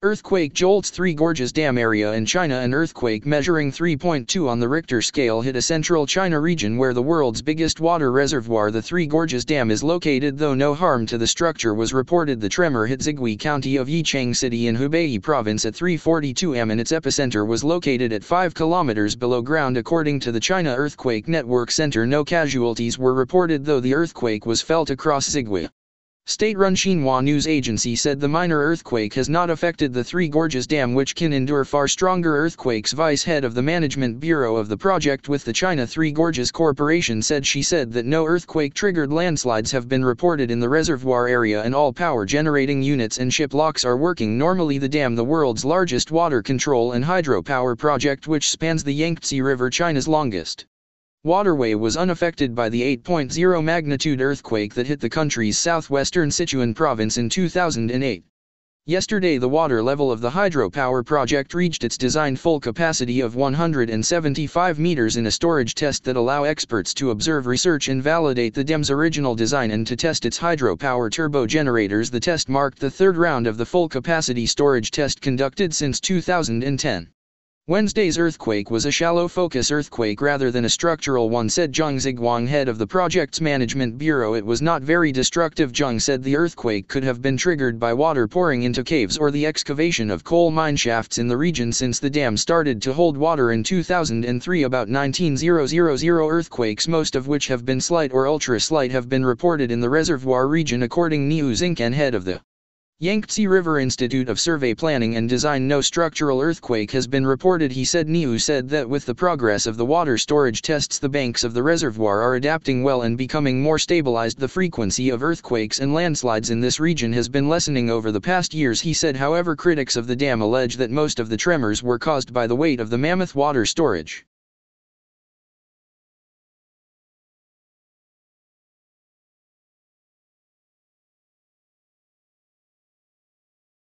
Earthquake jolts Three Gorges Dam area in China. An earthquake measuring 3.2 on the Richter scale hit a central China region where the world's biggest water reservoir, the Three Gorges Dam, is located, though no harm to the structure was reported. The tremor hit Zigui County of Yichang City in Hubei Province at 3:42 am and its epicenter was located at 5 kilometers below ground. According to the China Earthquake Network Center, no casualties were reported, though the earthquake was felt across Zigui. State-run Xinhua news agency said the minor earthquake has not affected the Three Gorges Dam, which can endure far stronger earthquakes. Vice head of the management bureau of the project with the China Three Gorges Corporation said that no earthquake-triggered landslides have been reported in the reservoir area and all power-generating units and ship locks are working normally. The dam, the world's largest water control and hydropower project which spans the Yangtze River, China's longest waterway, was unaffected by the 8.0 magnitude earthquake that hit the country's southwestern Sichuan province in 2008. Yesterday, the water level of the hydropower project reached its designed full capacity of 175 meters in a storage test that allow experts to observe, research and validate the dam's original design and to test its hydropower turbo generators. The test marked the third round of the full capacity storage test conducted since 2010. Wednesday's earthquake was a shallow focus earthquake rather than a structural one, said Zhang Ziguang, head of the project's management bureau. It was not very destructive. Zhang said the earthquake could have been triggered by water pouring into caves or the excavation of coal mine shafts in the region since the dam started to hold water in 2003. About 19,000 earthquakes, most of which have been slight or ultra-slight, have been reported in the reservoir region, according Niu Xingcan, head of the Yangtze River Institute of Survey Planning and Design. No structural earthquake has been reported, he said. Niu said that with the progress of the water storage tests, the banks of the reservoir are adapting well and becoming more stabilized. The frequency of earthquakes and landslides in this region has been lessening over the past years, he said. However, critics of the dam allege that most of the tremors were caused by the weight of the mammoth water storage.